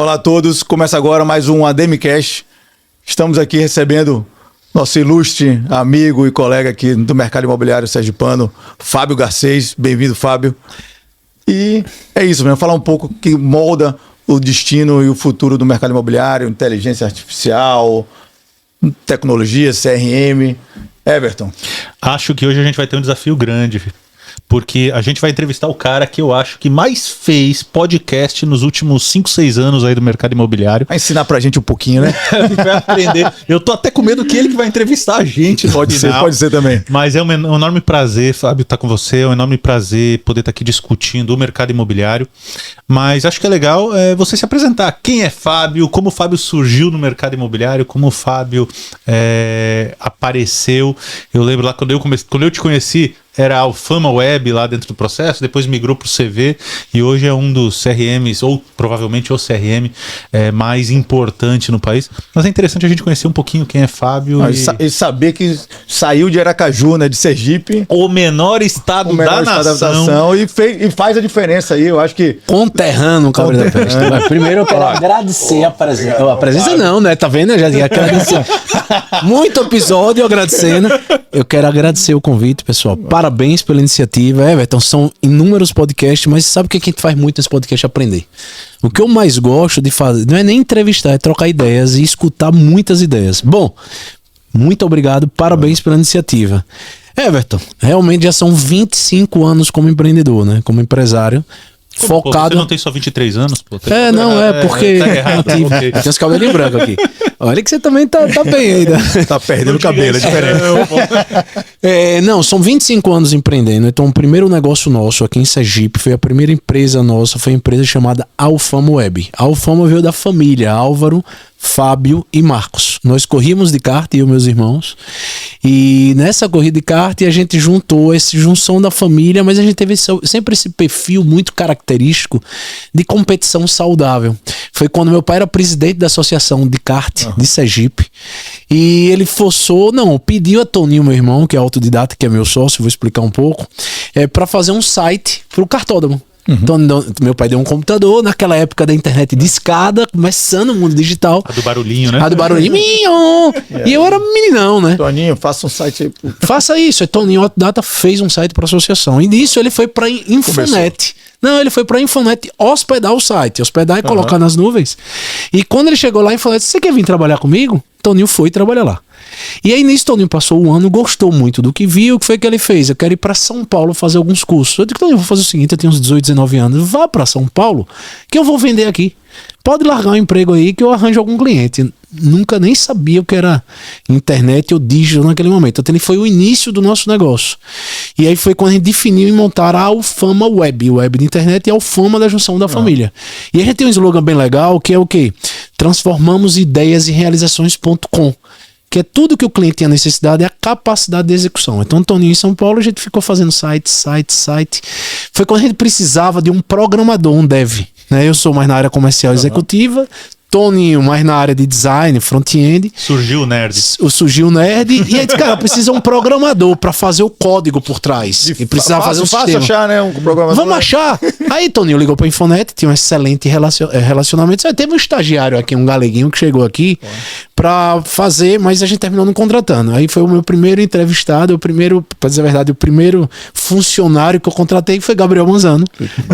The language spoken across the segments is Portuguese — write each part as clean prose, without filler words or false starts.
Olá a todos, começa agora mais um ADMcast. Estamos aqui recebendo nosso ilustre amigo e colega aqui do mercado imobiliário sergipano, Fábio Garcês. Bem-vindo, Fábio. E é isso mesmo, falar um pouco que molda o destino e o futuro do mercado imobiliário, inteligência artificial, tecnologia, CRM. Everton. Acho que hoje a gente vai ter um desafio grande, porque a gente vai entrevistar o cara que eu acho que mais fez podcast nos últimos 5, 6 anos aí do mercado imobiliário. Vai ensinar pra gente um pouquinho, né? Vai aprender. Eu tô até com medo que ele que vai entrevistar a gente. Pode ser também. Mas é um enorme prazer, Fábio, estar com você. É um enorme prazer poder estar aqui discutindo o mercado imobiliário. Mas acho que é legal você se apresentar. Quem é Fábio? Como o Fábio surgiu no mercado imobiliário? Como o Fábio apareceu? Eu lembro lá quando eu te conheci, era a Alfama Web lá dentro do processo, depois migrou para o CV e hoje é um dos CRMs, ou provavelmente o CRM mais importante no país. Mas é interessante a gente conhecer um pouquinho quem é Fábio. E saber que saiu de Aracaju, né, de Sergipe. O menor estado da nação. E faz a diferença aí, eu acho que... Conterrâneo, Cabra da Peste. Primeiro eu quero agradecer a presença. A presença não, né? Tá vendo? Eu já ia agradecer. Muito episódio agradecendo. Eu quero agradecer o convite, pessoal. Parabéns pela iniciativa, Everton. São inúmeros podcasts, mas sabe o que a gente faz muito nesse podcast? Aprender. O que eu mais gosto de fazer não é nem entrevistar, é trocar ideias e escutar muitas ideias. Bom, muito obrigado, parabéns pela iniciativa. Everton, realmente já são 25 anos como empreendedor, né? Como empresário. Focado. Você não tem só 23 anos? Pô, porque. Tá errado, tem uns cabelinhos brancos aqui. Olha que você também tá bem ainda. Tá perdendo o cabelo, é diferente. Não, são 25 anos empreendendo. Então, o primeiro negócio nosso aqui em Sergipe foi a primeira empresa nossa, foi a empresa chamada Alfama Web. A Alfama veio da família Álvaro, Fábio e Marcos. Nós corríamos de kart, eu e meus irmãos, e nessa corrida de kart a gente juntou essa junção da família, mas a gente teve sempre esse perfil muito característico de competição saudável. Foi quando meu pai era presidente da associação de kart de Sergipe, e ele pediu a Toninho, meu irmão, que é autodidata, que é meu sócio, vou explicar um pouco, para fazer um site pro kartódromo. Então, meu pai deu um computador, naquela época da internet de escada, começando o mundo digital. A do barulhinho, né? A do barulhinho. E eu era meninão, né? Toninho, faça um site aí. Faça isso. Aí Toninho Autodata fez um site para a associação. E nisso ele foi para Infonet. Não, ele foi para Infonet hospedar o site. Hospedar e colocar nas nuvens. E quando ele chegou lá, Infonet, você quer vir trabalhar comigo? Toninho foi trabalhar lá. E aí nisso Toninho passou um ano, gostou muito do que viu. O que foi que ele fez? Eu quero ir para São Paulo fazer alguns cursos. Eu digo, Toninho, vou fazer o seguinte, eu tenho uns 18, 19 anos. Vá para São Paulo que eu vou vender aqui. Pode largar um emprego aí que eu arranjo algum cliente. Nunca nem sabia o que era internet ou digital naquele momento. Então ele foi o início do nosso negócio. E aí foi quando a gente definiu em montar a Alfama Web, web de internet e a Alfama da junção da família. E a gente tem um slogan bem legal que é o quê? Transformamos ideias em realizações.com. Que é tudo que o cliente tem a necessidade, é a capacidade de execução. Então, Toninho, em São Paulo, a gente ficou fazendo site. Foi quando a gente precisava de um programador, um dev. Né? Eu sou mais na área comercial executiva, Toninho mais na área de design, front-end. Surgiu o nerd. Surgiu o nerd. E aí, cara, precisa um programador para fazer o código por trás. E precisava fazer um sistema. Fácil achar, né? Um programador. Vamos achar. Aí Toninho ligou para a Infonet, tinha um excelente relacionamento. Teve um estagiário aqui, um galeguinho que chegou aqui para fazer, mas a gente terminou não contratando. Aí foi o meu primeiro entrevistado, para dizer a verdade, o primeiro funcionário que eu contratei foi Gabriel Manzano,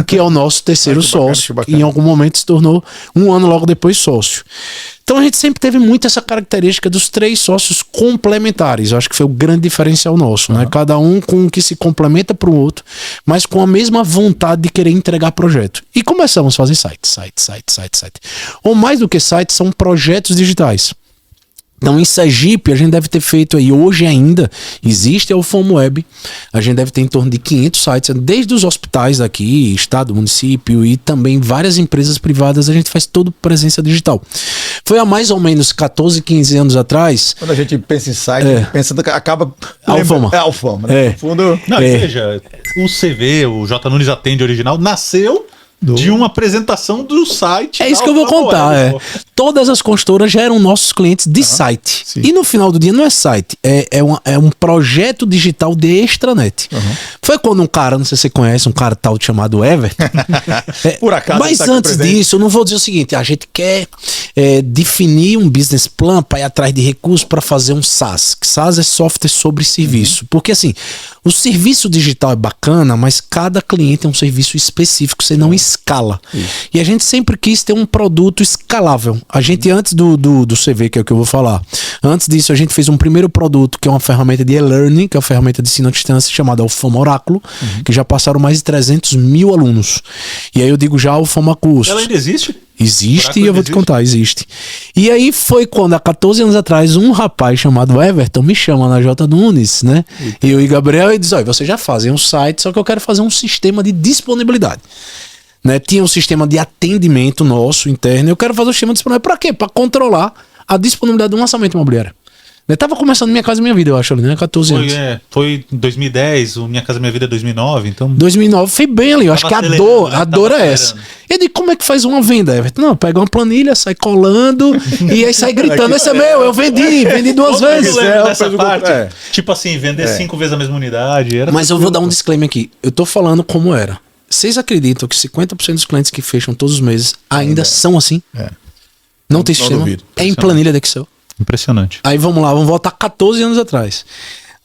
que é o nosso terceiro sócio, que em algum momento se tornou, um ano logo depois, sócio. Então a gente sempre teve muito essa característica dos 3 sócios complementares. Eu acho que foi o grande diferencial nosso, né? Cada um com o que se complementa para o outro, mas com a mesma vontade de querer entregar projeto. E começamos a fazer site. Ou mais do que sites, são projetos digitais. Então, em Sergipe, a gente deve ter feito aí, hoje ainda, existe a Alfama Web, a gente deve ter em torno de 500 sites, desde os hospitais daqui, estado, município e também várias empresas privadas, a gente faz toda presença digital. Foi há mais ou menos 14, 15 anos atrás. Quando a gente pensa em site, pensando que acaba... Alfama. É Alfama, né? No fundo... Não, veja, o CV, o J. Nunes Atende original, nasceu de uma apresentação do site. É isso que eu vou contar. Todas as consultoras já eram nossos clientes de site. Sim. E no final do dia não é site, é um projeto digital de extranet. Foi quando um cara, não sei se você conhece, um cara tal chamado Everton. Por acaso. Mas antes disso, eu não vou dizer o seguinte: a gente quer definir um business plan para ir atrás de recursos para fazer um SaaS. Que SaaS é software sobre serviço. Porque assim, o serviço digital é bacana, mas cada cliente é um serviço específico, você não escala. E a gente sempre quis ter um produto escalável. A gente, antes do CV, que é o que eu vou falar, antes disso, a gente fez um primeiro produto, que é uma ferramenta de e-learning, que é uma ferramenta de ensino à distância, chamada Alfama Oráculo, que já passaram mais de 300 mil alunos. E aí eu digo já Alfama Cursos. Ela ainda existe? Existe, e eu vou te contar, existe. E aí foi quando, há 14 anos atrás, um rapaz chamado Everton me chama na J. Nunes, né? Eu e Gabriel, e diz: olha, vocês já fazem um site, só que eu quero fazer um sistema de disponibilidade. Né? Tinha um sistema de atendimento nosso interno, eu quero fazer um sistema de disponibilidade. Pra quê? Pra controlar a disponibilidade do lançamento imobiliário. Eu tava começando Minha Casa Minha Vida, eu acho, ali, né? 14 anos. Foi em 2010, o Minha Casa Minha Vida é 2009, então... 2009, foi bem ali, eu acho que a dor é essa. Eu digo: como é que faz uma venda, Everton? Não, pega uma planilha, sai colando e aí sai gritando: esse é meu, eu vendi 2 vezes. Dessa parte, tipo assim, vender 5 vezes a mesma unidade. Mas eu vou dar um disclaimer aqui, eu tô falando como era. Vocês acreditam que 50% dos clientes que fecham todos os meses ainda são assim? Não tem sistema? Duvido. É em planilha de Excel. Impressionante. Aí vamos lá, vamos voltar 14 anos atrás.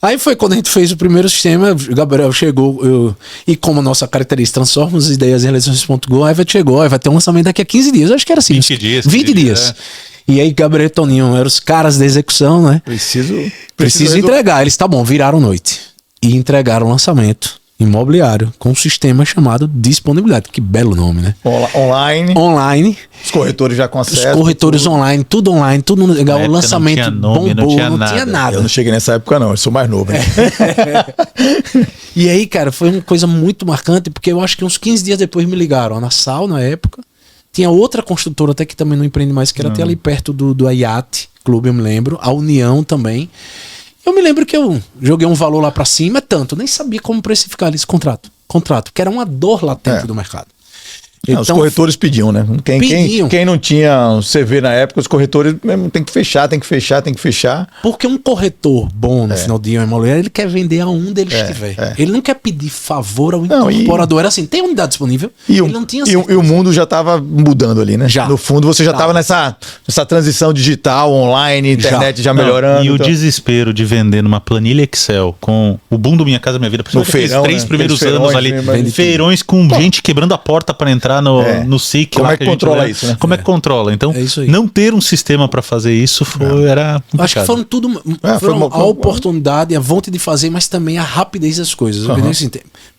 Aí foi quando a gente fez o primeiro sistema, o Gabriel chegou, e como a nossa característica, transforma as ideias em realizações.go, aí vai ter um lançamento daqui a 15 dias, eu acho que era assim. 20 dias. 20 dias. E aí Gabriel e Toninho eram os caras da execução, né? Preciso entregar. Eles, tá bom, viraram noite. E entregaram o lançamento imobiliário com um sistema chamado Disponibilidade. Que belo nome, né? Online. Os corretores já com acesso. Os corretores online, tudo legal. O lançamento bombou, não tinha nada. Eu não cheguei nessa época, não. Eu sou mais novo. Né? E aí, cara, foi uma coisa muito marcante, porque eu acho que uns 15 dias depois me ligaram. A Nassau, na época. Tinha outra construtora até que também não empreende mais, que era até ali perto do IAT Clube, eu me lembro. A União também. Eu me lembro que eu joguei um valor lá pra cima, tanto, nem sabia como precificar esse contrato, que era uma dor latente do mercado. Então, os corretores pediam, né? Quem não tinha um CV na época, os corretores mesmo tem que fechar. Porque um corretor bom no final do dia, ele quer vender aonde ele estiver. Ele não quer pedir favor ao incorporador. Era assim, tem unidade disponível. Ele não tinha e o mundo já estava mudando ali, né? Já. No fundo, você já estava nessa transição digital, online, internet já melhorando. E o desespero de vender numa planilha Excel com o boom do Minha Casa Minha Vida, no feirão, 3 primeiros anos ali, feirões com gente quebrando a porta para entrar no SIC. Como é que controla isso, né? Como é que controla? Então, não ter um sistema para fazer isso era complicado. Acho que foram tudo. A oportunidade, a vontade de fazer, mas também a rapidez das coisas. Assim,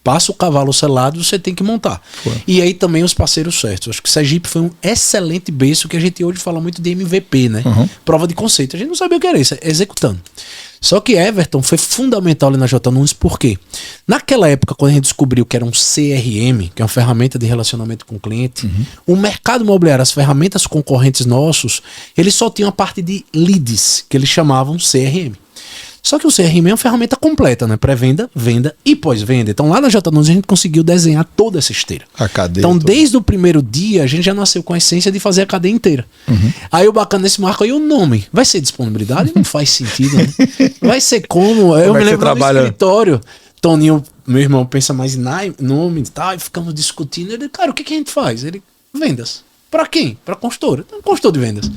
passa o cavalo selado, você tem que montar. E aí também os parceiros certos. Acho que Sergipe foi um excelente berço, que a gente hoje fala muito de MVP, né? Prova de conceito. A gente não sabia o que era isso, executando. Só que Everton foi fundamental ali na J. Nunes, porque naquela época, quando a gente descobriu que era um CRM, que é uma ferramenta de relacionamento com o cliente, o mercado imobiliário, as ferramentas concorrentes nossos, eles só tinham a parte de leads, que eles chamavam CRM. Só que o CRM é uma ferramenta completa, né? Pré-venda, venda e pós-venda. Então lá na J. Nunes a gente conseguiu desenhar toda essa esteira. A cadeia então toda. Desde o primeiro dia a gente já nasceu com a essência de fazer a cadeia inteira. Aí o bacana desse marco aí, o nome. Vai ser disponibilidade? Não faz sentido, né? Vai ser como? Eu me lembro no escritório, Toninho, meu irmão, pensa mais em nome e tal, e ficamos discutindo. Ele, cara, o que a gente faz? Ele, vendas. Pra quem? Pra consultora. Então, consultor de vendas.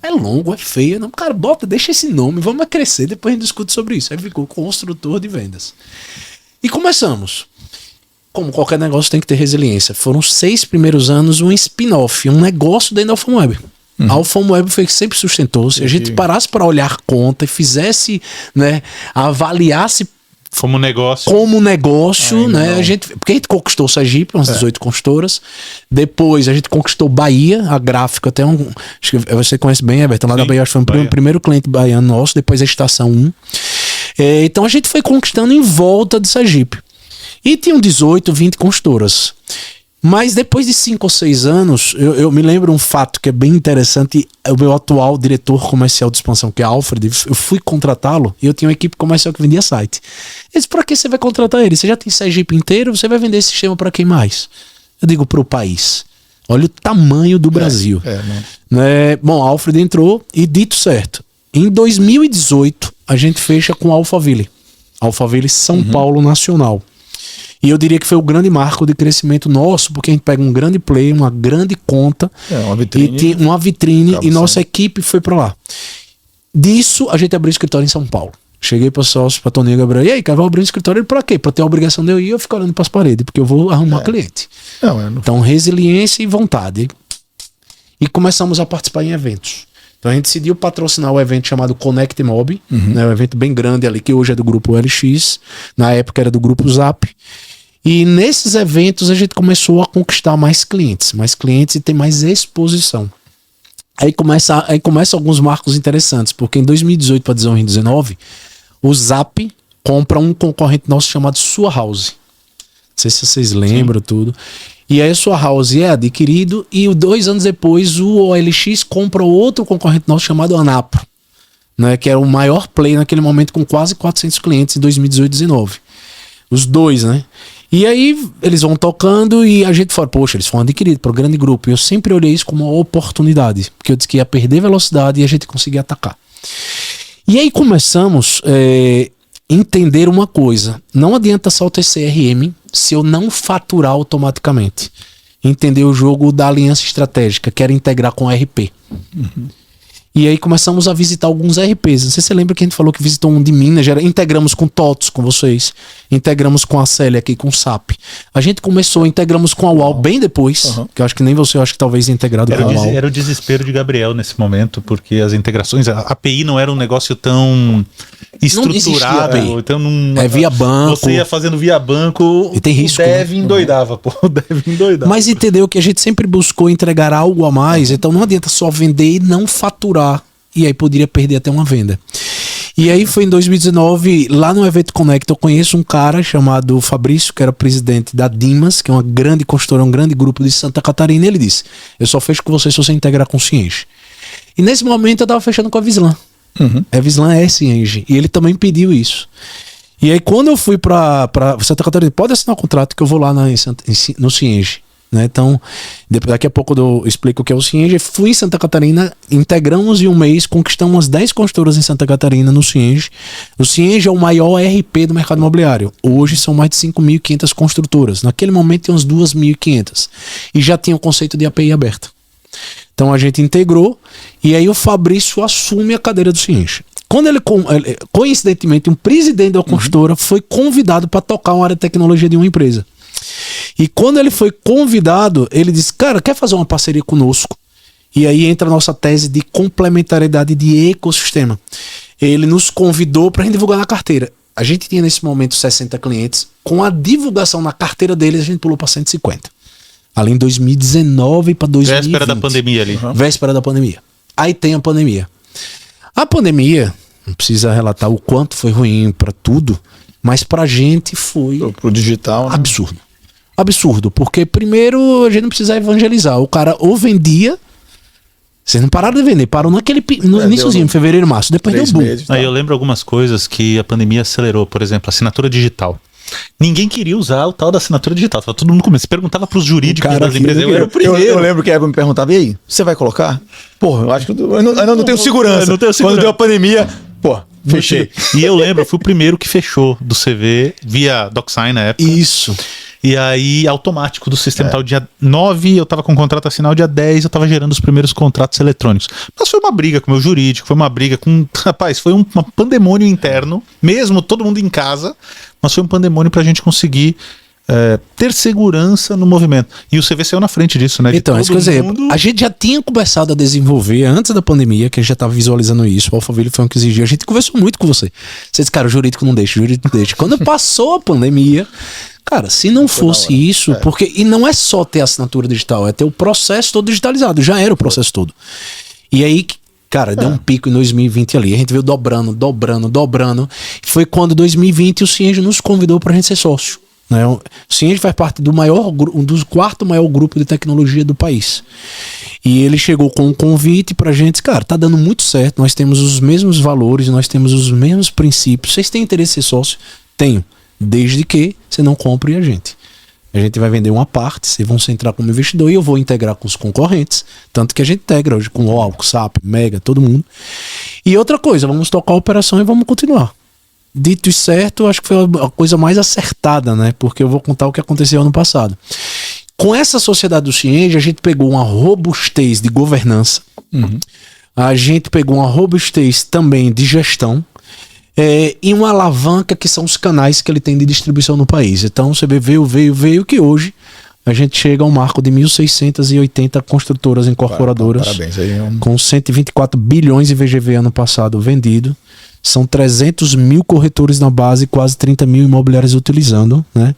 É longo, é feio. Não, cara, deixa esse nome, vamos crescer, depois a gente discute sobre isso. Aí ficou construtor de vendas. E começamos. Como qualquer negócio tem que ter resiliência. Foram 6 primeiros anos um spin-off, um negócio dentro da Alfama Web. A Alfama Web foi que sempre sustentou. Se a gente parasse para olhar conta e fizesse, né, avaliasse como negócio, né? Porque a gente conquistou o Sergipe, umas 18 consultoras. Depois a gente conquistou Bahia, a Gráfica, até acho que você conhece bem, Everton, lá da Bahia, acho que foi o primeiro cliente baiano nosso, depois a Estação 1. Então a gente foi conquistando em volta de Sergipe. E tinham 18, 20 consultoras. Mas depois de 5 ou 6 anos, eu me lembro um fato que é bem interessante. O meu atual diretor comercial de expansão, que é Alfred, eu fui contratá-lo e eu tinha uma equipe comercial que vendia site. Ele disse, pra que você vai contratar ele? Você já tem Sergipe inteiro, você vai vender esse sistema pra quem mais? Eu digo pro país. Olha o tamanho do Brasil. Bom, a Alfred entrou e dito certo. Em 2018, a gente fecha com a Alphaville. Alphaville São Paulo Nacional. E eu diria que foi o grande marco de crescimento nosso, porque a gente pega um grande play, uma grande conta, uma vitrine e nossa equipe foi para lá. Disso, a gente abriu escritório em São Paulo. Cheguei para o sócio, para Toninho Gabriel, e aí, cara, vai abrir um escritório para quê? Para ter a obrigação de eu ir e eu ficar olhando para as paredes, porque eu vou arrumar cliente. Então, resiliência e vontade. E começamos a participar em eventos. Então a gente decidiu patrocinar o evento chamado Connect Mob, né, um evento bem grande ali, que hoje é do grupo LX, na época era do grupo Zap. E nesses eventos a gente começou a conquistar mais clientes e ter mais exposição. Aí começa alguns marcos interessantes, porque em 2018 para 2019, o Zap compra um concorrente nosso chamado Sua House. Não sei se vocês lembram tudo. E aí a Sua House é adquirido e 2 anos depois o OLX compra outro concorrente nosso chamado Anapro, né, que era o maior play naquele momento com quase 400 clientes em 2018-19. Os dois, né? E aí eles vão tocando e a gente fala, poxa, eles foram adquiridos por um grande grupo. E eu sempre olhei isso como uma oportunidade, porque eu disse que ia perder velocidade e a gente conseguia atacar. E aí começamos entender uma coisa. Não adianta só ter CRM se eu não faturar automaticamente. Entender o jogo da aliança estratégica, que era integrar com RP. E aí começamos a visitar alguns RPs. Não sei se você lembra que a gente falou que visitou um de Minas. Integramos com TOTOS, com vocês. Integramos com a Célia aqui, com o SAP. A gente integramos com a UAU bem depois. Que eu acho que nem você, eu acho que talvez integrado com a UAU. Era o desespero de Gabriel nesse momento, porque as integrações, a API não era um negócio tão estruturado. Então não, via banco. Você ia fazendo via banco. E tem risco. O dev endoidava, pô. O dev endoidava. Mas entendeu que a gente sempre buscou entregar algo a mais. Então não adianta só vender e não faturar. E aí poderia perder até uma venda. E aí foi em 2019, lá no Evento Connect, eu conheço um cara chamado Fabrício, que era presidente da Dimas, que é uma grande consultora, um grande grupo de Santa Catarina. E ele disse, eu só fecho com você se você integrar com o Cienge. E nesse momento eu tava fechando com a Vislan. A Vislan é Cienge. E ele também pediu isso. E aí quando eu fui pra Santa Catarina, pode assinar o contrato que eu vou lá no Cienge. Né? Então, daqui a pouco eu explico o que é o Cienge. Fui em Santa Catarina, integramos em um mês, conquistamos 10 consultoras em Santa Catarina no Cienge. O Cienge é o maior RP do mercado imobiliário. Hoje são mais de 5.500 construtoras. Naquele momento tinha uns 2.500. E já tinha o conceito de API aberta. Então a gente integrou e aí o Fabrício assume a cadeira do Cienge. Quando ele, coincidentemente, um presidente da construtora foi convidado para tocar uma área de tecnologia de uma empresa. E quando ele foi convidado, ele disse, cara, quer fazer uma parceria conosco? E aí entra a nossa tese de complementariedade de ecossistema. Ele nos convidou para a gente divulgar na carteira. A gente tinha nesse momento 60 clientes. Com a divulgação na carteira deles, a gente pulou para 150. Ali em 2019 para 2020. Véspera da pandemia ali. Véspera da pandemia. Aí tem a pandemia. A pandemia, não precisa relatar o quanto foi ruim para tudo, mas pra gente foi pro digital, né? Absurdo, porque primeiro a gente não precisa evangelizar. O cara ou vendia, vocês não pararam de vender, parou no iníciozinho, fevereiro, março, depois deu boom. Aí eu lembro algumas coisas que a pandemia acelerou, por exemplo, assinatura digital. Ninguém queria usar o tal da assinatura digital. Todo mundo começou. Você perguntava pros jurídicos das empresas. Eu lembro que a Eva me perguntava, e aí, você vai colocar? Porra, eu acho que eu não tenho segurança. Quando deu a pandemia, pô, fechei. E eu lembro, eu fui o primeiro que fechou do CV via DocSign na época. Isso. E aí, automático do sistema. Tal, dia 9, eu tava com o contrato assinado, dia 10, eu tava gerando os primeiros contratos eletrônicos. Mas foi uma briga com o meu jurídico, foi uma briga com... Rapaz, foi um pandemônio interno, mesmo todo mundo em casa, mas foi um pandemônio pra gente conseguir ter segurança no movimento. E o CV saiu na frente disso, né? Então, isso quer dizer, a gente já tinha começado a desenvolver antes da pandemia, que a gente já estava visualizando isso, o Alphaville foi um que exigiu. A gente conversou muito com você. Você disse, cara, o jurídico não deixa, o jurídico não deixa. Quando passou a pandemia, cara, se não fosse isso, porque... E não é só ter assinatura digital, é ter o processo todo digitalizado. Já era o processo todo. E aí... Cara, deu um pico em 2020 ali. A gente veio dobrando. Foi quando, em 2020, o Cienge nos convidou pra gente ser sócio. Né? O Cienge faz parte do quarto maior grupo de tecnologia do país. E ele chegou com um convite pra gente. Cara, tá dando muito certo. Nós temos os mesmos valores, nós temos os mesmos princípios. Vocês têm interesse em ser sócio? Tenho. Desde que você não compre a gente. A gente vai vender uma parte, vocês vão se entrar como investidor e eu vou integrar com os concorrentes. Tanto que a gente integra hoje com o Oracle, SAP, Mega, todo mundo. E outra coisa, vamos tocar a operação e vamos continuar. Dito e certo, acho que foi a coisa mais acertada, né? Porque eu vou contar o que aconteceu ano passado. Com essa sociedade do Cienge, a gente pegou uma robustez de governança, a gente pegou uma robustez também de gestão, e uma alavanca que são os canais que ele tem de distribuição no país. Então você veio que hoje a gente chega ao marco de 1.680 construtoras incorporadoras. Parabéns aí. Com 124 bilhões de VGV ano passado vendido. São 300 mil corretores na base, quase 30 mil imobiliários utilizando, né?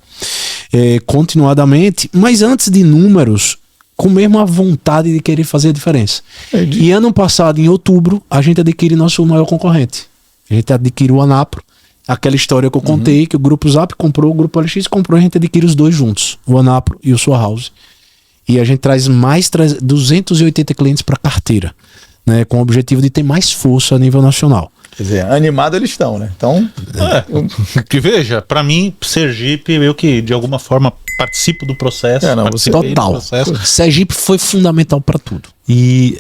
Continuadamente. Mas antes de números, com mesmo a vontade de querer fazer a diferença. E ano passado, em outubro, a gente adquire nosso maior concorrente. A gente adquiriu o Anapro, aquela história que eu contei, que o Grupo Zap comprou, o Grupo LX comprou, a gente adquire os dois juntos, o Anapro e o Sua House. E a gente traz mais 280 clientes para carteira, né, com o objetivo de ter mais força a nível nacional. Quer dizer, animado eles estão, né? Então, que veja, para mim, Sergipe, eu que de alguma forma participo do processo. Total. Sergipe foi fundamental para tudo. E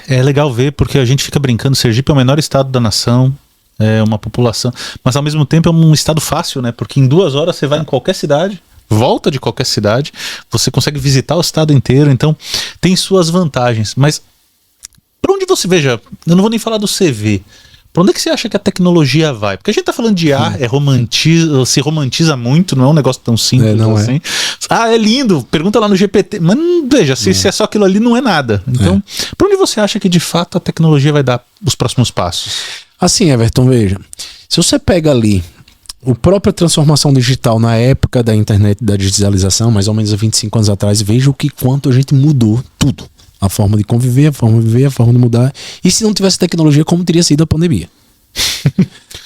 é legal ver, porque a gente fica brincando, Sergipe é o menor estado da nação, é uma população, mas ao mesmo tempo é um estado fácil, né? Porque em 2 horas você vai em qualquer cidade, volta de qualquer cidade, você consegue visitar o estado inteiro, então tem suas vantagens. Mas para onde você veja, eu não vou nem falar do CV. Pra onde é que você acha que a tecnologia vai? Porque a gente tá falando de ar, se romantiza muito, não é um negócio tão simples assim. É lindo, pergunta lá no GPT. Mas veja, se é só aquilo ali, não é nada. Então, pra onde você acha que de fato a tecnologia vai dar os próximos passos? Assim, Everton, veja. Se você pega ali a própria transformação digital na época da internet, da digitalização, mais ou menos há 25 anos atrás, veja quanto a gente mudou tudo. A forma de conviver, a forma de viver, a forma de mudar. E se não tivesse tecnologia, como teria sido a pandemia?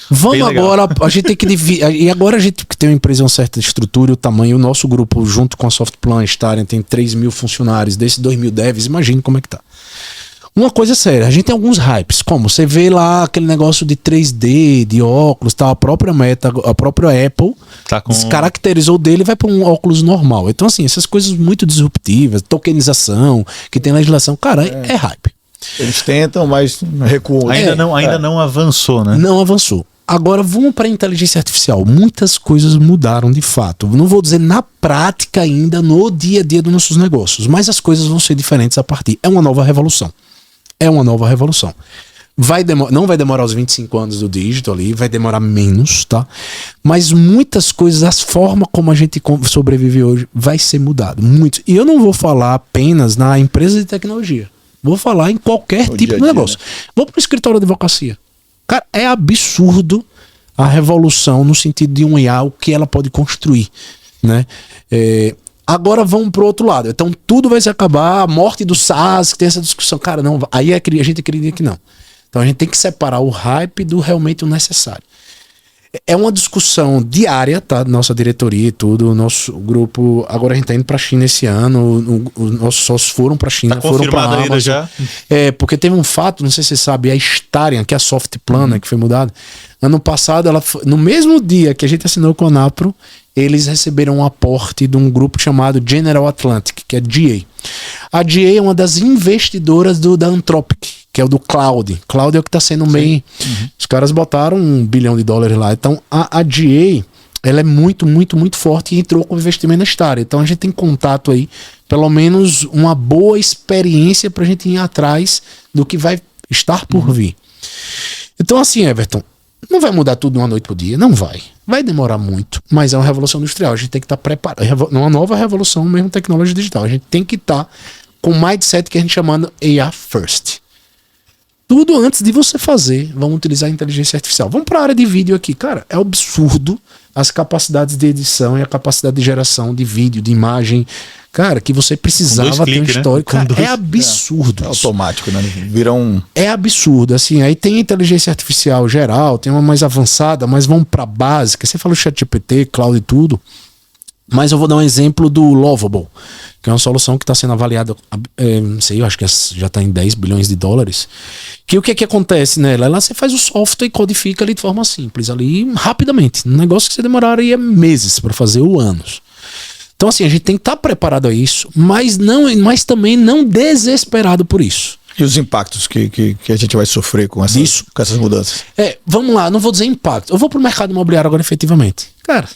Vamos agora, a gente tem que dividir. E agora a gente tem uma empresa, uma certa estrutura, o tamanho, o nosso grupo, junto com a Softplan, tem 3 mil funcionários, desses 2 mil devs, imagine como é que tá. Uma coisa séria, a gente tem alguns hypes, como você vê lá aquele negócio de 3D, de óculos, tá? A própria Meta, a própria Apple descaracterizou dele e vai para um óculos normal. Então assim, essas coisas muito disruptivas, tokenização, que tem legislação, cara, é hype. Eles tentam, mas recuam. Ainda não avançou, né? Não avançou. Agora vamos para a inteligência artificial. Muitas coisas mudaram de fato. Não vou dizer na prática ainda, no dia a dia dos nossos negócios, mas as coisas vão ser diferentes a partir. É uma nova revolução. É uma nova revolução. Não vai demorar os 25 anos do digital ali, vai demorar menos, tá? Mas muitas coisas, a forma como a gente sobrevive hoje vai ser mudado. Muito. E eu não vou falar apenas na empresa de tecnologia. Vou falar em qualquer tipo de negócio. Né? Vou para o escritório de advocacia. Cara, é absurdo a revolução no sentido de um IA, o que ela pode construir, né? Agora vamos pro outro lado. Então tudo vai se acabar, a morte do SaaS, que tem essa discussão. Cara, não, aí a gente acredita que não. Então a gente tem que separar o hype do realmente o necessário. É uma discussão diária, tá? Nossa diretoria e tudo, o nosso grupo. Agora a gente tá indo pra China esse ano. Os nossos sócios foram pra China, tá foram pra Amazon. Ainda já? Porque teve um fato, não sei se você sabe, a Starion, que é a Softplan, né, que foi mudada. Ano passado, no mesmo dia que a gente assinou com a Anapro, eles receberam um aporte de um grupo chamado General Atlantic, que é GA. A GA é uma das investidoras da Anthropic, que é o do Cloud. Cloud é o que está sendo meio... Os caras botaram $1 bilhão lá. Então, a GA, ela é muito, muito, muito forte e entrou com investimento nesta área. Então, a gente tem contato aí, pelo menos uma boa experiência para a gente ir atrás do que vai estar por vir. Então, assim, Everton, não vai mudar tudo de uma noite pro dia, não vai. Vai demorar muito, mas é uma revolução industrial. A gente tem que estar preparado. É uma nova revolução mesmo, tecnologia digital. A gente tem que estar com o mindset que a gente chamando AI First. Tudo antes de você fazer, vamos utilizar a inteligência artificial. Vamos para a área de vídeo aqui. Cara, é absurdo as capacidades de edição e a capacidade de geração de vídeo, de imagem. Cara, que você precisava ter um histórico. Né? Cara, é absurdo. É automático, né? Vira um... É absurdo, assim. Aí tem inteligência artificial geral, tem uma mais avançada, mas vamos pra básica. Você falou ChatGPT, cloud e tudo. Mas eu vou dar um exemplo do Lovable, que é uma solução que está sendo avaliada, não sei, eu acho que já está em $10 bilhões. Que o que acontece nela? Lá você faz o software e codifica ali de forma simples, ali rapidamente. Um negócio que você demoraria meses para fazer ou anos. Então, assim, a gente tem que estar preparado a isso, mas também não desesperado por isso. E os impactos que a gente vai sofrer com essas mudanças? Vamos lá, não vou dizer impacto. Eu vou pro mercado imobiliário agora, efetivamente. Cara,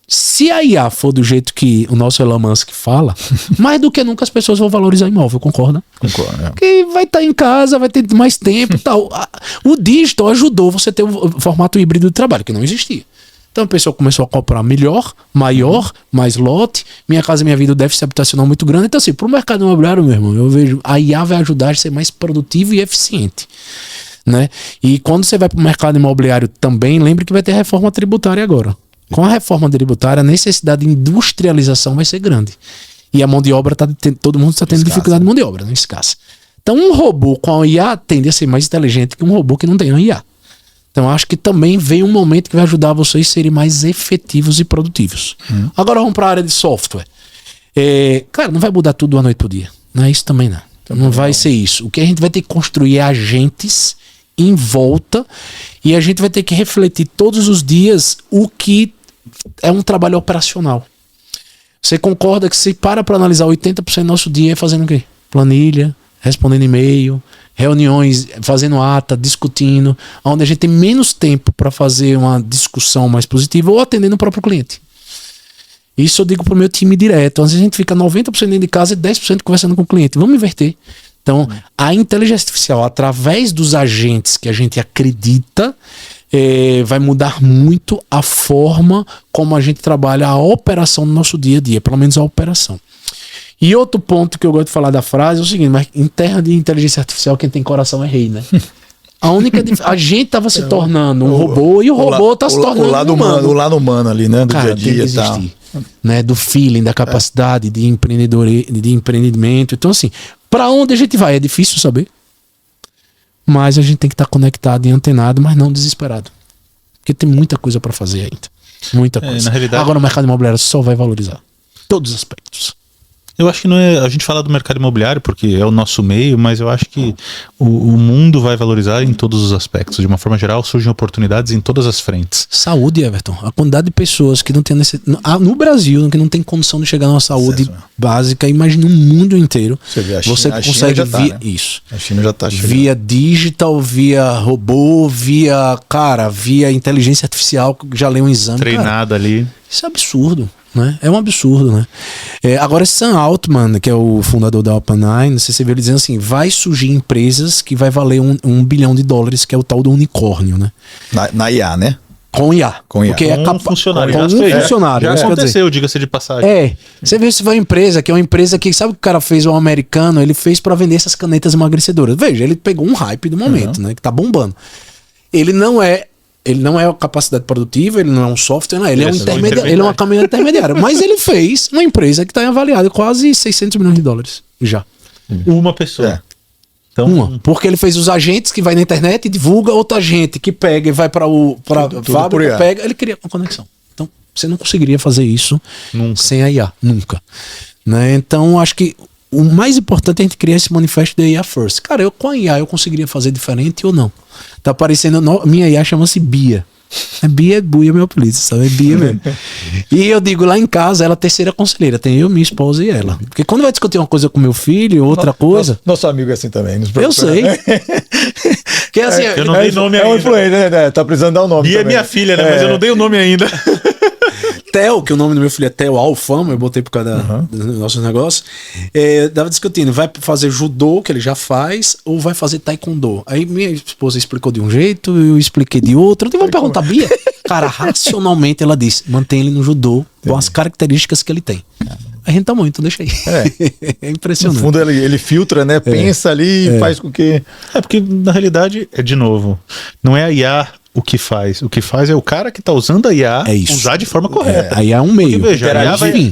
se a IA for do jeito que o nosso Elon Musk fala, mais do que nunca as pessoas vão valorizar imóvel, concorda? Concordo. Que vai estar em casa, vai ter mais tempo e tal. O digital ajudou você a ter o formato híbrido de trabalho, que não existia. Então a pessoa começou a comprar melhor, maior, mais lote. Minha Casa Minha Vida, o déficit habitacional muito grande. Então, assim, pro mercado imobiliário, meu irmão, eu vejo a IA vai ajudar a ser mais produtivo e eficiente, né? E quando você vai pro mercado imobiliário também, lembre que vai ter reforma tributária agora. Com a reforma tributária, a necessidade de industrialização vai ser grande. E a mão de obra todo mundo está tendo dificuldade de mão de obra, né? Escassa. Então, um robô com a IA tende a ser mais inteligente que um robô que não tem a IA. Então, acho que também vem um momento que vai ajudar vocês a serem mais efetivos e produtivos. Agora vamos para a área de software. Cara, não vai mudar tudo da noite pro dia. Não é isso também, não. Não vai ser isso. O que a gente vai ter que construir é agentes em volta e a gente vai ter que refletir todos os dias o que é um trabalho operacional. Você concorda que se para analisar 80% do nosso dia é fazendo o quê? Planilha, respondendo e-mail, reuniões, fazendo ata, discutindo, onde a gente tem menos tempo para fazer uma discussão mais positiva ou atendendo o próprio cliente. Isso eu digo pro meu time direto. Às vezes a gente fica 90% dentro de casa e 10% conversando com o cliente. Vamos inverter. Então, a inteligência artificial, através dos agentes que a gente acredita, vai mudar muito a forma como a gente trabalha a operação no nosso dia a dia, pelo menos a operação. E outro ponto que eu gosto de falar da frase é o seguinte, mas em terra de inteligência artificial, quem tem coração é rei, né? A gente estava se tornando um robô e o robô está se tornando o lado humano. O lado humano ali, né? Do dia a dia e tal. Né? Do feeling, da capacidade de empreendimento. Então, assim, para onde a gente vai? É difícil saber. Mas a gente tem que estar conectado e antenado, mas não desesperado. Porque tem muita coisa para fazer ainda. Muita coisa. Na realidade, agora o mercado imobiliário só vai valorizar. Todos os aspectos. Eu acho que não é a gente fala do mercado imobiliário porque é o nosso meio, mas eu acho que o mundo vai valorizar em todos os aspectos. De uma forma geral, surgem oportunidades em todas as frentes. Saúde, Everton. A quantidade de pessoas que não tem no Brasil, que não tem condição de chegar na saúde básica, imagina o mundo inteiro. Você consegue via isso. A China já está chegando. Via digital, via robô, via inteligência artificial, que já lê um exame. Treinada ali. Isso é absurdo. Né? É um absurdo, né? Agora, Sam Altman, que é o fundador da OpenAI, não sei se você viu ele dizendo assim, vai surgir empresas que vai valer $1 bilhão, que é o tal do unicórnio, né? Na IA, né? Com IA. Porque com funcionário. Já aconteceu, diga-se de passagem. Você vê se vai uma empresa, que é uma empresa que, sabe o que o cara fez, o americano, ele fez para vender essas canetas emagrecedoras. Veja, ele pegou um hype do momento, né? Que tá bombando. Ele não é a capacidade produtiva, ele não é um software, ele é um intermediário, ele é uma caminhada intermediária. Mas ele fez uma empresa que está avaliada quase $600 milhões já. Uma pessoa. Então, porque ele fez os agentes que vai na internet e divulga, outro agente que pega e vai para a fábrica, pega, ele cria uma conexão. Então, você não conseguiria fazer isso sem a IA, nunca. Né? Então, acho que o mais importante é a gente criar esse manifesto da IA First. Cara, com a IA eu conseguiria fazer diferente ou não? Tá aparecendo, minha IA chama-se Bia. Bia é meu apelido, sabe? É Bia mesmo. E eu digo, lá em casa, ela é a terceira conselheira. Tem eu, minha esposa e ela. Porque quando vai discutir uma coisa com meu filho, outra coisa... Nosso amigo é assim também. Eu sei. Que, assim, eu não dei nome ainda. É um influencer, né? Tá precisando dar o nome Bia também. É minha filha, né? Mas eu não dei o nome ainda. Theo, que o nome do meu filho é Theo Alfama, eu botei por causa dos nossos negócios. Tava discutindo, vai fazer judô, que ele já faz, ou vai fazer taekwondo? Aí minha esposa explicou de um jeito, eu expliquei de outro. Eu vou perguntar, Bia? Cara, racionalmente ela disse, mantém ele no judô com as características que ele tem. A gente tá muito, então deixa aí. É impressionante. No fundo ele filtra, né? Pensa ali e faz com que... porque na realidade, de novo, não é a IA o que faz. O que faz é o cara que tá usando a IA usar de forma correta. A IA é um meio. Porque, veja,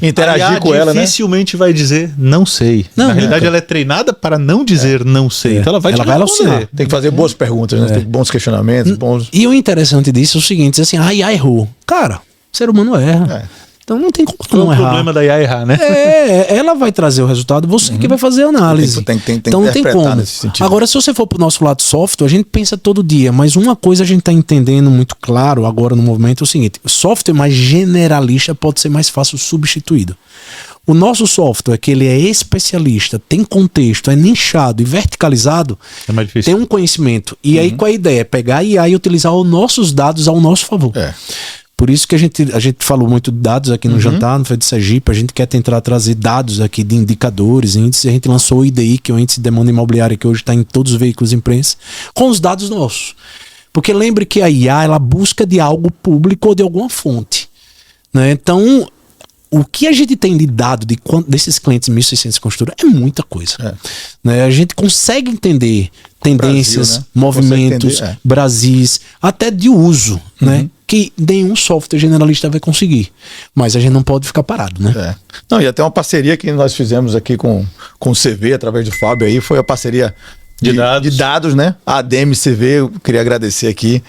interagir com ela, né? Dificilmente vai dizer não sei. Na realidade, ela é treinada para não dizer não sei. Então ela vai alucinar. Tem que fazer boas perguntas, né? Tem bons questionamentos. E o interessante disso é o seguinte, assim, a IA errou. Cara, o ser humano erra. Então não tem como Qual não é o errar. problema da IA errar, né? Ela vai trazer o resultado, você que vai fazer a análise. Tem que então não tem interpretar como. nesse sentido. Agora, se você for pro nosso lado software, a gente pensa todo dia, mas uma coisa a gente tá entendendo muito claro agora no movimento é o seguinte: o software mais generalista pode ser mais fácil substituído. O nosso software, que ele é especialista, tem contexto, é nichado e verticalizado, É mais difícil. tem um conhecimento. E aí qual é a ideia? É pegar a IA e utilizar os nossos dados ao nosso favor. Por isso que a gente falou muito de dados aqui no Jantar, no Feira de Sergipe. A gente quer tentar trazer dados aqui de indicadores, índices. A gente lançou o IDI, que é o índice de demanda imobiliária, que hoje está em todos os veículos de imprensa, com os dados nossos. Porque lembre que a IA, ela busca de algo público ou de alguma fonte, né? Então, o que a gente tem de dado desses clientes 1.600 construtoras é muita coisa. Né? A gente consegue entender tendências, Brasil, né? movimentos, Brasis, até de uso, né? Que nenhum software generalista vai conseguir. Mas a gente não pode ficar parado, né? Não, e até uma parceria que nós fizemos aqui com o CV, através do Fábio aí, foi a parceria de dados, né? A ADM CV, eu queria agradecer aqui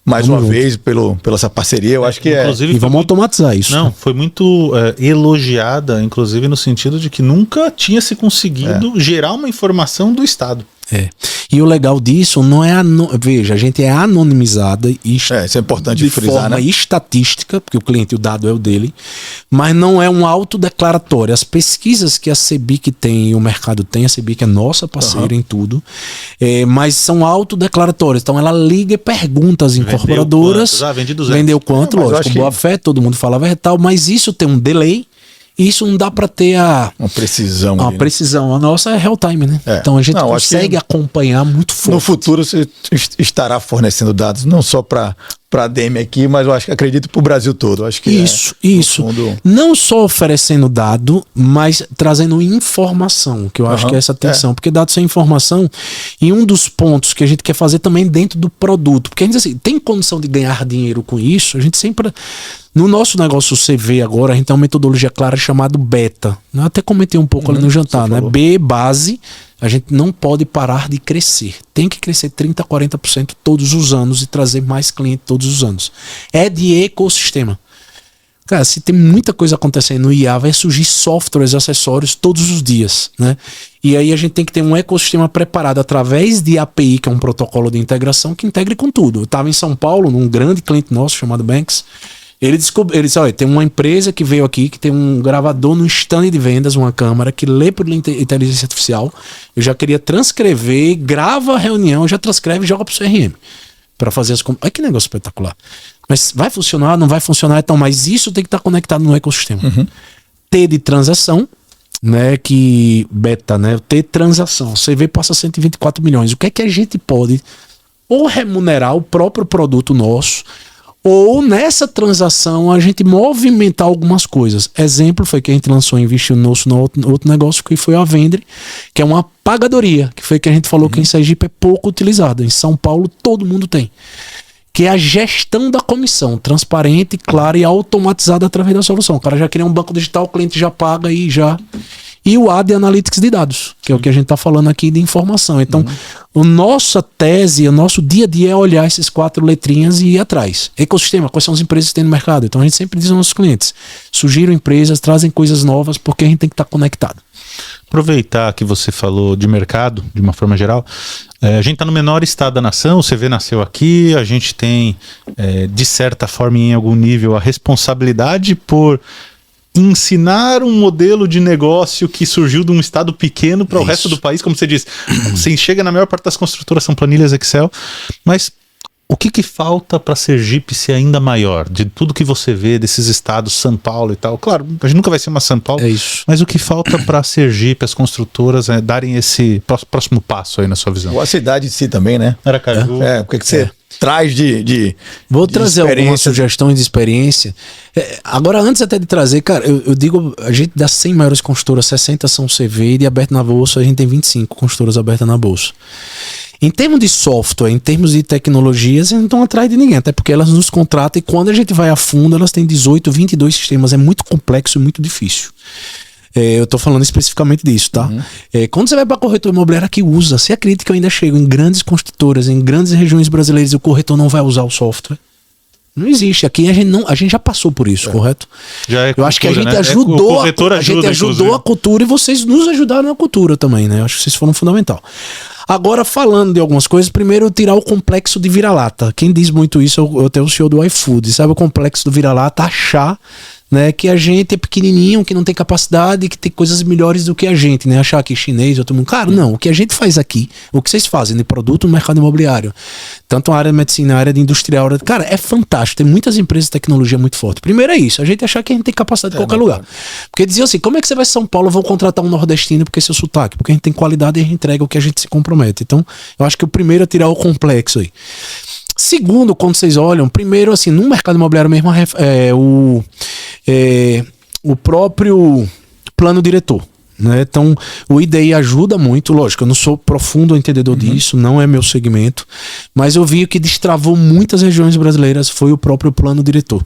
mais uma vez pela essa parceria. Eu acho que Inclusive, e vamos automatizar isso. Não, foi muito elogiada, inclusive no sentido de que nunca tinha se conseguido gerar uma informação do Estado. E o legal disso não é veja, a gente é anonimizada e isso é importante de frisar, forma né? estatística, porque o cliente, o dado é o dele, mas não é um autodeclaratório. As pesquisas que a CEBIC tem e o mercado tem, a CEBIC é nossa parceira em tudo, mas são autodeclaratórias. Então ela liga e pergunta às incorporadoras. Vendi 200. Vendeu quanto? Lógico, boa fé, todo mundo fala a verdade, mas isso tem um delay. E isso não dá para ter uma precisão. Uma precisão. A nossa é real time, né? Então a gente consegue acompanhar muito forte. No futuro você estará fornecendo dados não só para a ADM aqui, mas eu acredito para o Brasil todo. Eu acho que isso. Fundo... Não só oferecendo dado, mas trazendo informação, que eu acho que é essa atenção. Porque dados sem informação, e um dos pontos que a gente quer fazer também dentro do produto. Porque a gente assim, tem condição de ganhar dinheiro com isso, a gente sempre... No nosso negócio CV agora, a gente tem uma metodologia clara chamada beta. Eu até comentei um pouco ali no Jantar, né? B, base, a gente não pode parar de crescer. Tem que crescer 30%, 40% todos os anos e trazer mais cliente todos os anos. É de ecossistema. Cara, se tem muita coisa acontecendo no IA, vai surgir softwares, acessórios todos os dias, né? E aí a gente tem que ter um ecossistema preparado através de API, que é um protocolo de integração que integre com tudo. Eu estava em São Paulo, num grande cliente nosso chamado Banks. Ele disse, olha, tem uma empresa que veio aqui, que tem um gravador no stand de vendas, uma câmera, que lê por inteligência artificial. Eu já queria transcrever, grava a reunião, já transcreve e joga pro CRM. Para fazer as... Olha que negócio espetacular. Mas vai funcionar, não vai funcionar, então, mas isso tem que estar conectado no ecossistema. T de transação, né, que beta, né, T de transação. Você vê, passa 124 milhões. O que é que a gente pode ou remunerar o próprio produto nosso, ou nessa transação a gente movimentar algumas coisas. Exemplo foi que a gente lançou e investiu no outro negócio, que foi a Vendre, que é uma pagadoria, que foi que a gente falou que em Sergipe é pouco utilizada. Em São Paulo todo mundo tem. Que é a gestão da comissão, transparente, clara e automatizada através da solução. O cara já cria um banco digital, o cliente já paga e já... E o A de Analytics de dados, que é o que a gente está falando aqui de informação. Então, a nossa tese, o nosso dia a dia é olhar essas 4 letrinhas e ir atrás. Ecossistema, quais são as empresas que tem no mercado? Então, a gente sempre diz aos nossos clientes, sugiram empresas, trazem coisas novas, porque a gente tem que estar conectado. Aproveitar que você falou de mercado, de uma forma geral, a gente está no menor estado da nação, o CV nasceu aqui, a gente tem, de certa forma, em algum nível, a responsabilidade por ensinar um modelo de negócio que surgiu de um estado pequeno para o resto do país, como você disse. Você chega na maior parte das construtoras, são planilhas Excel, mas o que falta para Sergipe ser ainda maior? De tudo que você vê desses estados, São Paulo e tal. Claro, a gente nunca vai ser uma São Paulo, mas o que falta para Sergipe, as construtoras, darem esse próximo passo aí na sua visão? Ou a cidade em si também, né? Aracaju. O que você traz de Vou trazer algumas sugestões de experiência. Agora, antes até de trazer, cara, eu digo, a gente das 100 maiores construtoras, 60 são CV e de aberto na bolsa, a gente tem 25 construtoras abertas na bolsa. Em termos de software, em termos de tecnologias, eles não estão atrás de ninguém, até porque elas nos contratam e quando a gente vai a fundo, elas têm 18, 22 sistemas, é muito complexo e muito difícil. Eu estou falando especificamente disso, tá? Quando você vai para corretor imobiliário que usa, você acredita que eu ainda chego em grandes construtoras, em grandes regiões brasileiras e o corretor não vai usar o software? Não existe. Aqui a gente já passou por isso, correto? Já é Eu acho que a cultura, gente né? ajudou, O corretor a gente ajuda, ajudou inclusive. a cultura e vocês nos ajudaram na cultura também, né? Eu acho que vocês foram fundamental. Agora, falando de algumas coisas, primeiro tirar o complexo de vira-lata. Quem diz muito isso é até o senhor do iFood. Sabe o complexo do vira-lata? Achar, né, que a gente é pequenininho, que não tem capacidade, que tem coisas melhores do que a gente, né? Achar que chinês, todo mundo. Cara, não. O que a gente faz aqui, o que vocês fazem de produto no mercado imobiliário, tanto a área de medicina, a área de industrial, cara, é fantástico. Tem muitas empresas de tecnologia muito forte. Primeiro é isso, a gente achar que a gente tem capacidade em qualquer lugar. Porque diziam assim, como é que você vai em São Paulo, vou contratar um nordestino porque é seu sotaque? Porque a gente tem qualidade e a gente entrega o que a gente se compromete. Então, eu acho que o primeiro é tirar o complexo aí. Segundo, quando vocês olham, primeiro, assim, no mercado imobiliário mesmo, o próprio plano diretor, né? Então, o IDI ajuda muito, lógico, eu não sou profundo entendedor disso, não é meu segmento, mas eu vi que destravou muitas regiões brasileiras foi o próprio plano diretor.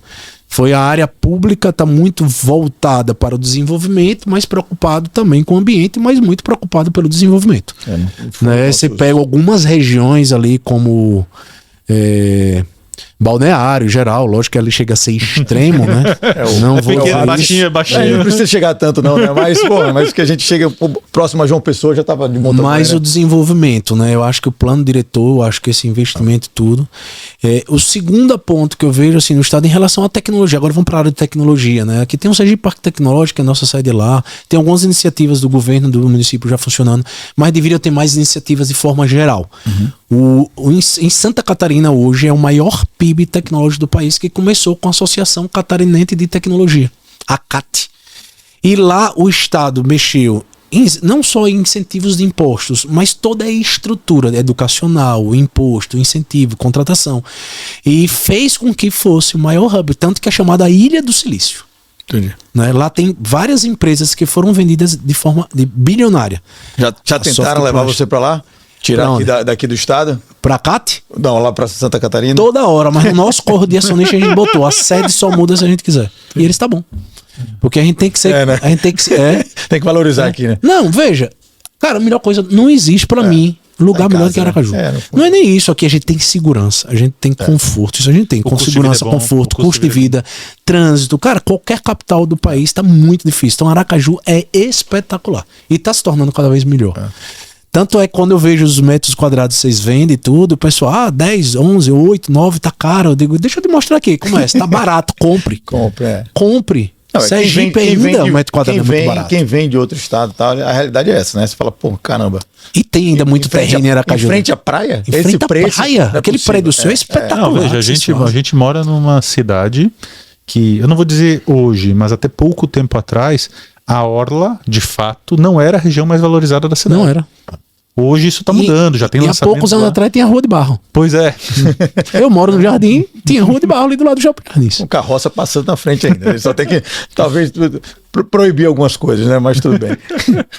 Foi a área pública, está muito voltada para o desenvolvimento, mas preocupado também com o ambiente, mas muito preocupado pelo desenvolvimento. Né? Você pega algumas regiões ali como Balneário, geral, lógico que ele chega a ser extremo, né? Não vou pequeno, baixinho. Não precisa chegar tanto não, né? Mas que a gente chega próximo a João Pessoa já estava de montão. Mas o desenvolvimento, né? Eu acho que o plano diretor, eu acho que esse investimento e tudo. O segundo ponto que eu vejo assim no estado em relação à tecnologia, agora vamos para a área de tecnologia, né? Aqui tem o Sergipe Parque Tecnológico, a nossa sede lá, tem algumas iniciativas do governo, do município já funcionando, mas deveria ter mais iniciativas de forma geral. Em Santa Catarina hoje é o maior PIB tecnológico do país, que começou com a Associação Catarinense de Tecnologia, a CAT. E lá o Estado mexeu não só em incentivos de impostos, mas toda a estrutura educacional, imposto, incentivo, contratação. E fez com que fosse o maior hub, tanto que é chamada Ilha do Silício. Entendi. Né? Lá tem várias empresas que foram vendidas de forma bilionária. Já tentaram levar você para lá? Tirar aqui daqui do estado? Pra CAT? Não, lá pra Santa Catarina? Toda hora, mas no nosso corpo de acionista a gente botou. A sede só muda se a gente quiser. E eles tá bom. Porque a gente tem que ser. Né? A gente tem que ser. Tem que valorizar aqui, né? Não, veja. Cara, a melhor coisa, não existe pra mim lugar melhor do que Aracaju. Não é nem isso. Aqui a gente tem segurança, a gente tem conforto. Isso a gente tem. Com segurança, conforto, custo de vida, trânsito. Cara, qualquer capital do país tá muito difícil. Então Aracaju é espetacular. E tá se tornando cada vez melhor. Tanto é que quando eu vejo os metros quadrados que vocês vendem e tudo, o pessoal, 10, 11, 8, 9, tá caro. Eu digo, deixa eu te mostrar aqui como é. Tá barato, compre. Compre. Não, Sergipe ainda, o metro quadrado é muito barato. Quem vem de outro estado, tá, a realidade é essa, né? Você fala, pô, caramba. E tem ainda muito terreno em Aracaju. Em frente à praia? Em frente à praia. Aquele prédio seu é espetacular. Não, veja, a gente mora numa cidade que, eu não vou dizer hoje, mas até pouco tempo atrás, a orla, de fato, não era a região mais valorizada da cidade. Não era. Hoje isso tá mudando, já tem lançamento. E há poucos anos atrás tinha Rua de Barro. Pois é. Eu moro no Jardim, tinha Rua de Barro ali do lado do Shopping Jardins. Com carroça passando na frente ainda. Ele só tem que, talvez, proibir algumas coisas, né? Mas tudo bem.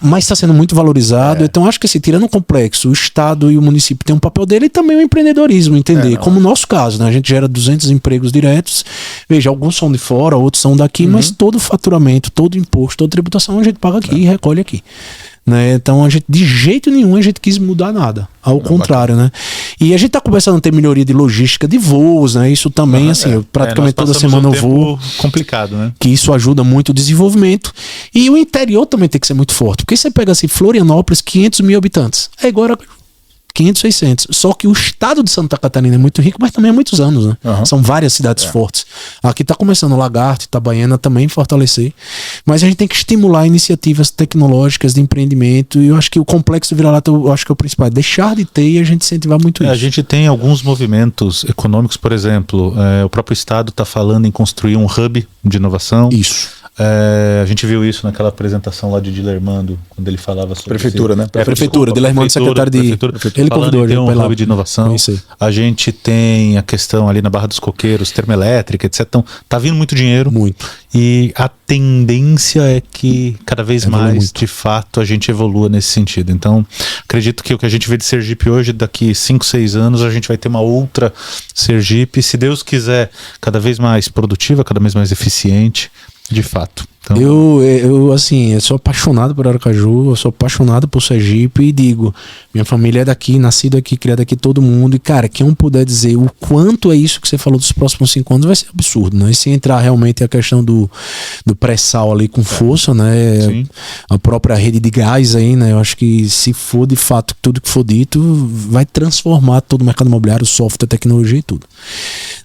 Mas está sendo muito valorizado. Então acho que assim, tirando o complexo, o Estado e o município têm um papel dele e também o empreendedorismo, entender? Como o nosso caso, né? A gente gera 200 empregos diretos. Veja, alguns são de fora, outros são daqui, mas todo o faturamento, todo imposto, toda tributação a gente paga aqui e recolhe aqui. Né? Então a gente, de jeito nenhum, a gente quis mudar nada. Ao contrário, né? E a gente tá começando a ter melhoria de logística de voos, né? Isso também, assim, eu praticamente toda semana eu vou. Complicado, né? Que isso ajuda muito o desenvolvimento. E o interior também tem que ser muito forte. Porque você pega assim, Florianópolis, 500 mil habitantes. É agora 500, 600. Só que o estado de Santa Catarina é muito rico, mas também há muitos anos, né? São várias cidades fortes. Aqui tá começando Lagarto, Itabaiana também fortalecer. Mas a gente tem que estimular iniciativas tecnológicas de empreendimento. E eu acho que o complexo vira-lata, eu acho que é o principal. É deixar de ter e a gente incentivar muito isso. A gente tem alguns movimentos econômicos, por exemplo, o próprio estado está falando em construir um hub de inovação. Isso. A gente viu isso naquela apresentação lá de Dilermando, quando ele falava sobre prefeitura, né? Prefeitura, Dilermando, secretário de ele convidou ter um hub de inovação. A gente tem a questão ali na Barra dos Coqueiros, termoelétrica, etc. Então, tá vindo muito dinheiro. Muito. E a tendência é que cada vez mais, de fato, a gente evolua nesse sentido. Então, acredito que o que a gente vê de Sergipe hoje, daqui 5, 6 anos, a gente vai ter uma outra Sergipe, se Deus quiser, cada vez mais produtiva, cada vez mais eficiente. De fato. Então, Eu sou apaixonado por Aracaju, eu sou apaixonado por Sergipe e digo, minha família é daqui, nascido aqui, criado aqui, todo mundo. E, cara, quem puder dizer o quanto é isso que você falou dos próximos 5 anos vai ser absurdo, né? E se entrar realmente a questão do pré-sal ali com força, né? Sim. A própria rede de gás aí, né? Eu acho que se for de fato tudo que for dito, vai transformar todo o mercado imobiliário, software, tecnologia e tudo.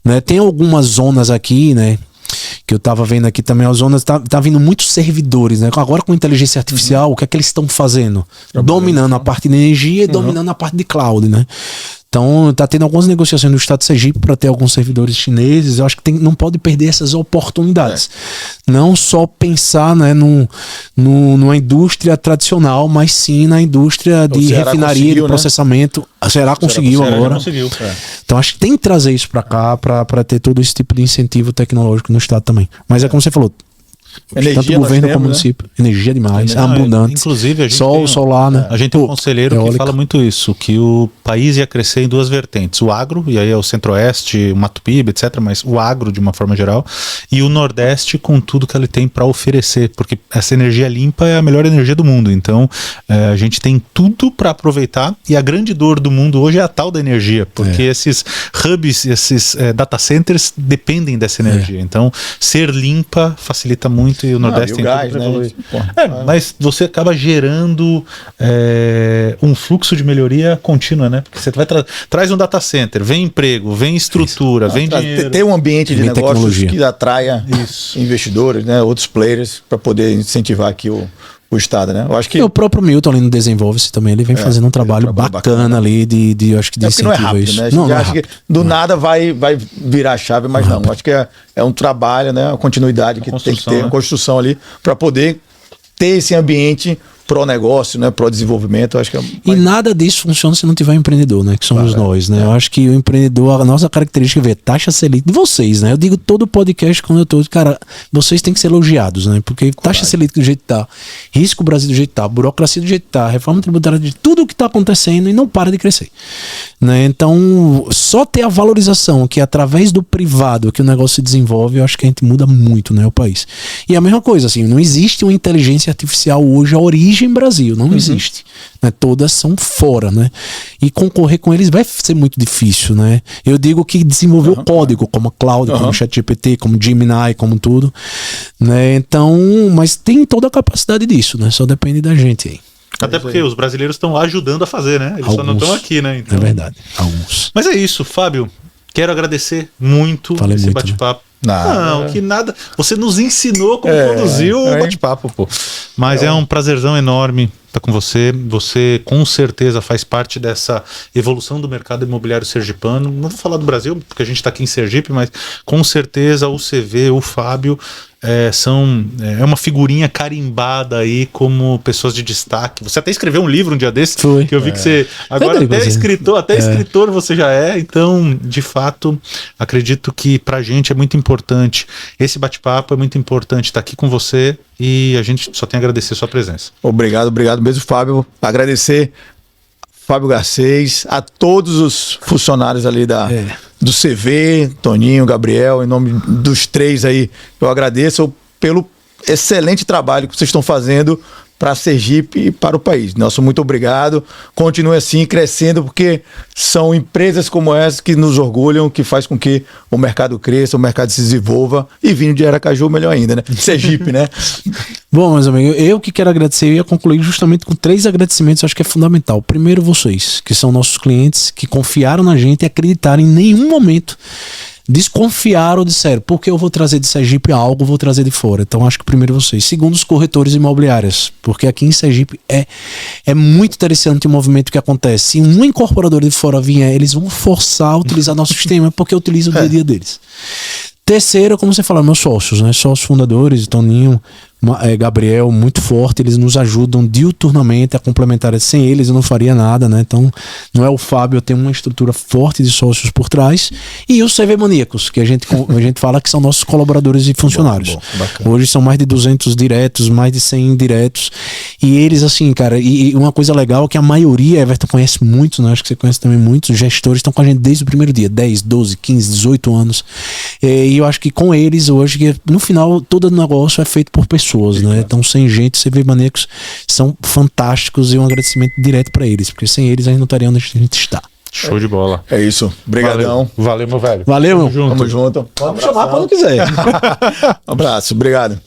Né? Tem algumas zonas aqui, né? Que eu tava vendo aqui também, as zonas, tá vindo muitos servidores, né? Agora com inteligência artificial, o que é que eles estão fazendo? Dominando a parte de energia e dominando a parte de cloud, né? Então, tá tendo algumas negociações no estado de Sergipe para ter alguns servidores chineses. Eu acho que não pode perder essas oportunidades. Não só pensar, né, numa indústria tradicional, mas sim na indústria de refinaria, de processamento. Né? A Ceará conseguiu agora. Então, acho que tem que trazer isso para cá, para ter todo esse tipo de incentivo tecnológico no estado também. Mas é como você falou, energia, tanto o governo como o município, energia demais, abundante. Inclusive, a gente solar, né? A gente tem um conselheiro que fala muito isso, que o país ia crescer em 2 vertentes, o agro, e aí é o centro-oeste, o Mato Piba, etc, mas o agro de uma forma geral, e o nordeste com tudo que ele tem para oferecer, porque essa energia limpa é a melhor energia do mundo, então a gente tem tudo para aproveitar, e a grande dor do mundo hoje é a tal da energia, porque esses hubs, esses data centers dependem dessa energia, então ser limpa facilita muito. E o Nordeste tem gás, né? Mas você acaba gerando um fluxo de melhoria contínua, né? Porque você traz um data center, vem emprego, vem estrutura, vem dinheiro. Ter um ambiente de negócios que atraia investidores, né? Outros players, para poder incentivar aqui o estado, né? Eu acho que o próprio Milton ali no Desenvolve-se também, ele vem fazendo um trabalho bacana ali de acho que de incentivo não é rápido, isso. Né? Não é rápido. Que do nada vai virar a chave, mas não. Acho que é um trabalho, né? Uma continuidade que tem que ter, uma construção ali para poder ter esse ambiente pró-negócio, né, pró-desenvolvimento, acho que E nada disso funciona se não tiver um empreendedor, né, que somos nós, né, eu acho que o empreendedor, a nossa característica é ver taxa Selic de vocês, né, eu digo todo podcast quando eu tô, cara, vocês têm que ser elogiados, né, porque taxa Selic do jeito que tá, risco Brasil do jeito que tá, burocracia do jeito que tá, reforma tributária de tudo o que tá acontecendo e não para de crescer, né, então só ter a valorização que através do privado que o negócio se desenvolve, eu acho que a gente muda muito, né, o país. E a mesma coisa, assim, não existe uma inteligência artificial hoje, a origem em Brasil, não existe, né? Todas são fora, né? E concorrer com eles vai ser muito difícil, né? Eu digo que desenvolver o código, como a Cloud, como o ChatGPT, como Gemini, como tudo, né? Então, mas tem toda a capacidade disso, né? Só depende da gente aí. Até porque os brasileiros estão lá ajudando a fazer, né? Eles só não estão aqui, né? Então... É verdade, alguns. Mas é isso, Fábio. Quero agradecer muito esse bate-papo. Né? Não, que nada. Você nos ensinou como conduzir o bate-papo, pô. Mas é um prazerzão enorme estar com você. Você com certeza faz parte dessa evolução do mercado imobiliário sergipano. Não vou falar do Brasil, porque a gente está aqui em Sergipe, mas com certeza o CV, o Fábio é uma figurinha carimbada aí como pessoas de destaque. Você até escreveu um livro um dia desse, que eu vi que você agora até escritor você já é. Então, de fato, acredito que pra gente é muito importante. Esse bate-papo é muito importante estar aqui com você e a gente só tem a agradecer a sua presença. Obrigado mesmo, Fábio. Agradecer Fábio Garcês, a todos os funcionários ali do CV, Toninho, Gabriel, em nome dos 3 aí, eu agradeço pelo excelente trabalho que vocês estão fazendo para Sergipe e para o país. Nosso muito obrigado. Continue assim, crescendo, porque são empresas como essa que nos orgulham, que faz com que o mercado cresça, o mercado se desenvolva e vindo de Aracaju, melhor ainda, né? Sergipe, né? Bom, meus amigos, eu que quero agradecer, eu ia concluir justamente com 3 agradecimentos, acho que é fundamental. Primeiro, vocês, que são nossos clientes, que confiaram na gente e acreditaram em nenhum momento desconfiaram ou disseram, porque eu vou trazer de Sergipe algo, vou trazer de fora. Então acho que primeiro vocês. Segundo, os corretores imobiliários, porque aqui em Sergipe é muito interessante o movimento que acontece. Se um incorporador de fora vier, eles vão forçar a utilizar nosso sistema, porque utilizam o dia a dia deles. Terceiro, como você falou, meus sócios, né? Sócios fundadores, Toninho, Gabriel, muito forte, eles nos ajudam diuturnamente a complementar. Sem eles eu não faria nada, né? Então, não é o Fábio, eu tenho uma estrutura forte de sócios por trás. E os CV Maníacos, que a gente fala que são nossos colaboradores e funcionários. Hoje são mais de 200 diretos, mais de 100 indiretos. E eles, assim, cara, e uma coisa legal é que a maioria, Everton conhece muitos, né? Acho que você conhece também muitos, os gestores estão com a gente desde o primeiro dia, 10, 12, 15, 18 anos. E eu acho que com eles, hoje, que no final, todo negócio é feito por pessoas, né? Então, sem gente, CV Manecos são fantásticos e um agradecimento direto pra eles, porque sem eles a gente não estaria onde a gente está. Show de bola. É isso. Obrigadão. Valeu, meu velho. Valeu, Tamo junto. Pode me chamar quando quiser. Um abraço. Obrigado.